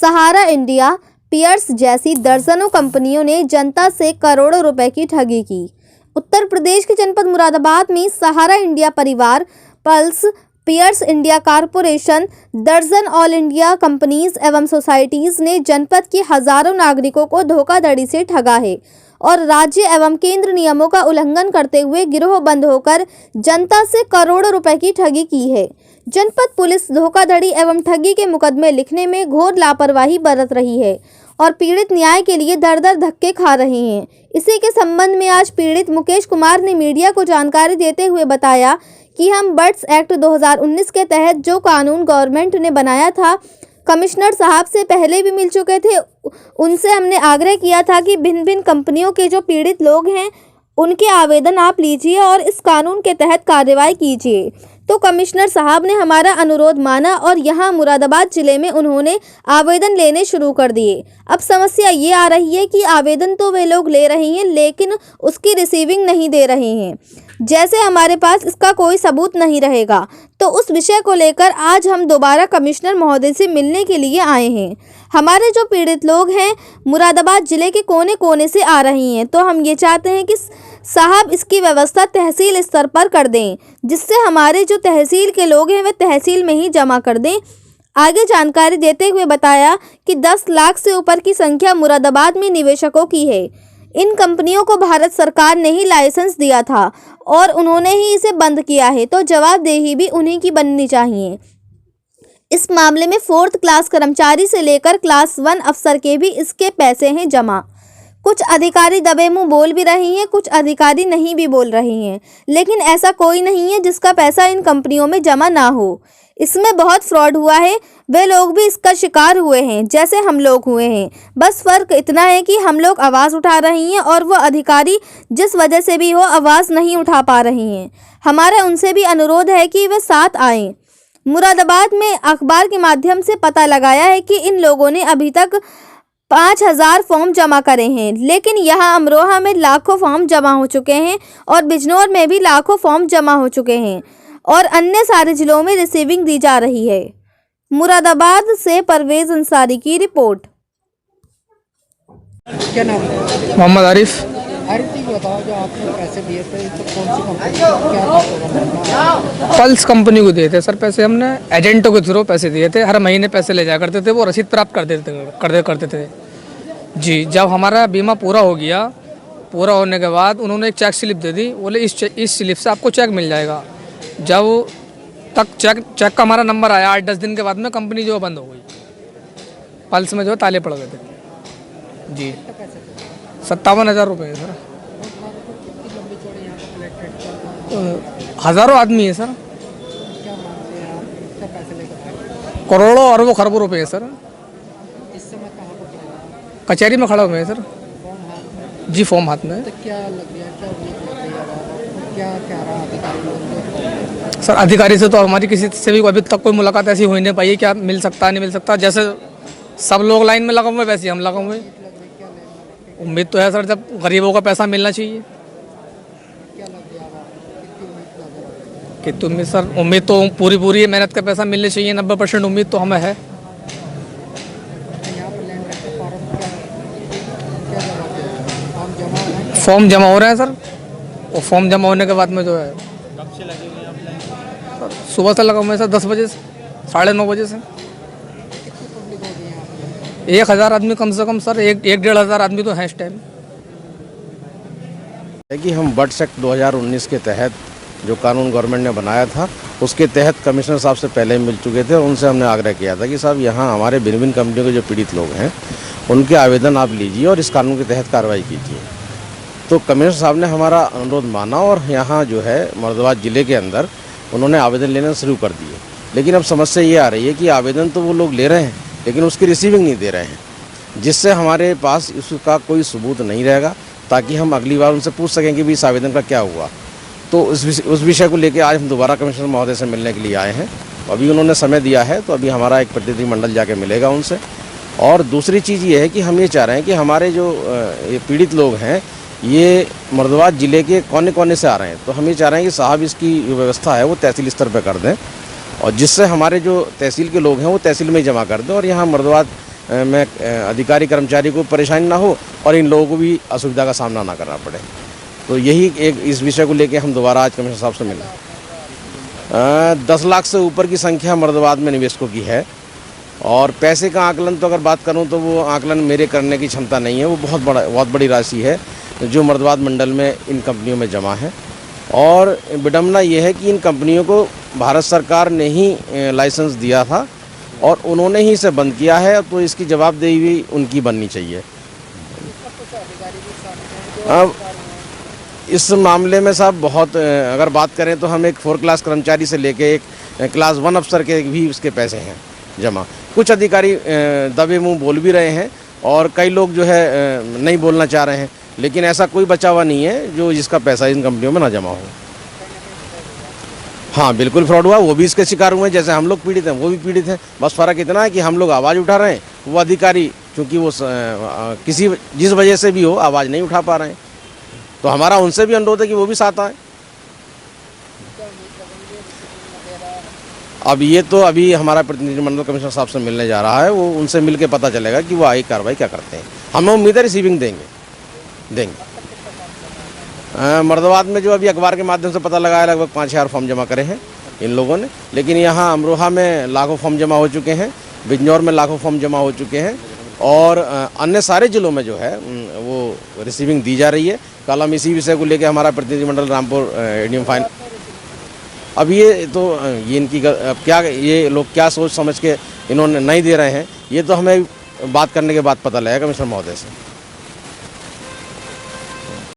सहारा India, piers जैसी दर्जनों कंपनियों ने जनता से करोड़ों रुपए की ठगी की। उत्तर प्रदेश के जनपद मुरादाबाद में सहारा इंडिया परिवार, पल्स, पियर्स इंडिया कॉरपोरेशन, दर्जन ऑल इंडिया कंपनीज एवं सोसाइटीज ने जनपद के हजारों नागरिकों को धोखाधड़ी से ठगा है और राज्य एवं केंद्र नियमों का उल्लंघन करते हुए गिरोहबंद होकर जनता से करोड़ों रुपए की ठगी की है। जनपद पुलिस धोखाधड़ी एवं ठगी के मुकदमे लिखने में घोर लापरवाही बरत रही है और पीड़ित न्याय के लिए दर-दर धक्के खा रहे हैं। इसी के संबंध में आज पीड़ित मुकेश कुमार ने मीडिया को जानकारी देते हुए बताया कि हम बर्ड्स एक्ट 2019 के तहत जो कानून गवर्नमेंट ने बनाया था, कमिश्नर साहब से पहले भी मिल चुके थे। उनसे हमने आग्रह किया था कि भिन्न भिन्न कंपनियों के जो पीड़ित लोग हैं उनके आवेदन आप लीजिए और इस कानून के तहत कार्रवाई कीजिए। तो कमिश्नर साहब ने हमारा अनुरोध माना और यहाँ मुरादाबाद जिले में उन्होंने आवेदन लेने शुरू कर दिए। अब समस्या ये आ रही है कि आवेदन तो वे लोग ले रहे हैं लेकिन उसकी रिसीविंग नहीं दे रहे हैं, जैसे हमारे पास इसका कोई सबूत नहीं रहेगा। तो उस विषय को लेकर आज हम दोबारा कमिश्नर महोदय से मिलने के लिए आए हैं। हमारे जो पीड़ित लोग हैं मुरादाबाद जिले के कोने कोने से आ रही हैं, तो हम ये चाहते हैं कि साहब इसकी व्यवस्था तहसील स्तर पर कर दें, जिससे हमारे जो तहसील के लोग हैं वे तहसील में ही जमा कर दें। आगे जानकारी देते हुए बताया कि 10 लाख से ऊपर की संख्या मुरादाबाद में निवेशकों की है। इन कंपनियों को भारत सरकार ने ही लाइसेंस दिया था और उन्होंने ही इसे बंद किया है, तो जवाबदेही भी उन्हीं की बननी चाहिए। इस मामले में 4th क्लास कर्मचारी से लेकर क्लास 1 अफसर के भी इसके पैसे हैं जमा। कुछ अधिकारी दबे मुंह बोल भी रही हैं, कुछ अधिकारी नहीं भी बोल रही हैं, लेकिन ऐसा कोई नहीं है जिसका पैसा इन कंपनियों में जमा ना हो। इसमें बहुत फ्रॉड हुआ है, वे लोग भी इसका शिकार हुए हैं जैसे हम लोग हुए हैं। बस फ़र्क इतना है कि हम लोग आवाज़ उठा रही हैं और वो अधिकारी जिस वजह से भी हो आवाज़ नहीं उठा पा रही हैं। हमारा उनसे भी अनुरोध है कि वे साथ आएँ। मुरादाबाद में अखबार के माध्यम से पता लगाया है कि इन लोगों ने अभी तक 5000 फॉर्म जमा करे हैं, लेकिन यहाँ अमरोहा में लाखों फॉर्म जमा हो चुके हैं और बिजनौर में भी लाखों फॉर्म जमा हो चुके हैं और अन्य सारे जिलों में रिसीविंग दी जा रही है। मुरादाबाद से परवेज अंसारी की रिपोर्ट। क्या नाम है? मोहम्मद आरिफ। आरिफ जी बताओ, जो आपने पैसे दिए थे तो कौन सी कंपनी क्या? पल्स कंपनी को दिए थे सर पैसे। हमने एजेंटों के थ्रू पैसे दिए थे, हर महीने पैसे ले जाया करते थे, वो रसीद प्राप्त करते थे जी। जब हमारा बीमा पूरा हो गया, पूरा होने के बाद उन्होंने एक चेक स्लिप दे दी, बोले इस स्लिप से आपको चेक मिल जाएगा। जब तक चेक का हमारा नंबर आया 8-10 दिन के बाद में कंपनी जो बंद हो गई। पल्स में जो ताले पड़ गए थे जी। 57,000 रुपये सर। हज़ारों आदमी है सर, करोड़ों अरबों खरबों रुपए है सर। कचहरी में खड़ा हुए हैं सर जी, फॉर्म हाथ में। क्या लग गया, क्या रहा अधिकारी सर? अधिकारी से तो हमारी किसी से भी अभी तक कोई मुलाकात ऐसी हो नहीं पाई है। क्या मिल सकता नहीं मिल सकता, जैसे सब लोग लाइन में लगा हुए वैसे ही हम लगा हुए। उम्मीद तो है सर, जब गरीबों का पैसा मिलना चाहिए। कितनी उम्मीद सर? उम्मीद तो पूरी है, मेहनत का पैसा मिलना चाहिए। 90% उम्मीद तो हमें है। फॉर्म जमा हो रहे हैं सर, और फॉर्म जमा होने के बाद में जो है कब से लगे हुए हैं सर? सुबह से लगा हुए हैं सर, 10 बजे से 9:30 बजे से। 1000 आदमी कम से कम सर, 1-1,500 आदमी तो हैं इस टाइम। है कि हम बर्ड्स एक्ट 2019 के तहत जो कानून गवर्नमेंट ने बनाया था उसके तहत कमिश्नर साहब से पहले मिल चुके थे और उनसे हमने आग्रह किया था कि साहब यहाँ हमारे भिन्न भिन्न कंपनियों के जो पीड़ित लोग हैं उनके आवेदन आप लीजिए और इस कानून के तहत कार्रवाई कीजिए। तो कमिश्नर साहब ने हमारा अनुरोध माना और यहाँ जो है मुरादाबाद ज़िले के अंदर उन्होंने आवेदन लेना शुरू कर दिए। लेकिन अब समस्या ये आ रही है कि आवेदन तो वो लोग ले रहे हैं लेकिन उसकी रिसीविंग नहीं दे रहे हैं, जिससे हमारे पास इसका कोई सबूत नहीं रहेगा ताकि हम अगली बार उनसे पूछ सकें कि भी इस आवेदन का क्या हुआ। तो उस विषय को लेकर आज हम दोबारा कमिश्नर महोदय से मिलने के लिए आए हैं। अभी उन्होंने समय दिया है, तो अभी हमारा एक प्रतिनिधिमंडल जाके मिलेगा उनसे। और दूसरी चीज़ ये है कि हम ये चाह रहे हैं कि हमारे जो पीड़ित लोग हैं ये मुरादाबाद ज़िले के कोने कोने से आ रहे हैं, तो हम ये चाह रहे हैं कि साहब इसकी व्यवस्था है वो तहसील स्तर पर कर दें और जिससे हमारे जो तहसील के लोग हैं वो तहसील में ही जमा कर दें और यहाँ मुरादाबाद में अधिकारी कर्मचारी को परेशानी ना हो और इन लोगों को भी असुविधा का सामना ना करना पड़े। तो यही एक इस विषय को लेकर हम दोबारा आज कमिश्नर साहब से मिले। 10 लाख से ऊपर की संख्या मुरादाबाद में निवेशकों की है और पैसे का आकलन तो अगर बात करूं तो वो आकलन मेरे करने की क्षमता नहीं है। वो बहुत बड़ी राशि है जो मुरादाबाद मंडल में इन कंपनियों में जमा है और विडम्बना ये है कि इन कंपनियों को भारत सरकार ने ही लाइसेंस दिया था और उन्होंने ही इसे बंद किया है, तो इसकी जवाबदेही भी उनकी बननी चाहिए। अब इस मामले में साहब बहुत अगर बात करें तो हम एक 4 क्लास कर्मचारी से लेके एक क्लास 1 अफसर के भी उसके पैसे हैं जमा। कुछ अधिकारी दबे मुंह बोल भी रहे हैं और कई लोग जो है नहीं बोलना चाह रहे हैं, लेकिन ऐसा कोई बचा हुआ नहीं है जो जिसका पैसा इन कंपनियों में ना जमा हो। हाँ, बिल्कुल फ्रॉड हुआ, वो भी इसके शिकार हुए हैं। जैसे हम लोग पीड़ित हैं वो भी पीड़ित हैं। बस फ़र्क इतना है कि हम लोग आवाज़ उठा रहे हैं, वो अधिकारी क्योंकि वो जिस वजह से भी हो आवाज़ नहीं उठा पा रहे हैं। तो हमारा उनसे भी अनुरोध है कि वो भी साथ आए। अब ये तो अभी हमारा प्रतिनिधिमंडल कमिश्नर साहब से मिलने जा रहा है, वो उनसे मिल के पता चलेगा कि वो आगे कार्रवाई क्या करते हैं। हमें उम्मीद है रिसीविंग देंगे। मुरादाबाद में जो अभी अखबार के माध्यम से पता लगा है लगभग 5000 फॉर्म जमा करे हैं इन लोगों ने, लेकिन यहाँ अमरोहा में लाखों फॉर्म जमा हो चुके हैं, बिजनौर में लाखों फॉर्म जमा हो चुके हैं और अन्य सारे ज़िलों में जो है वो रिसीविंग दी जा रही है। कल हम इसी विषय को लेकर हमारा प्रतिनिधिमंडल रामपुर एडीएम फाइन। अब ये तो ये इनकी क्या ये लोग क्या सोच समझ के इन्होंने नहीं दे रहे हैं, ये तो हमें बात करने के बाद पता लगेगा कमिश्नर महोदय से।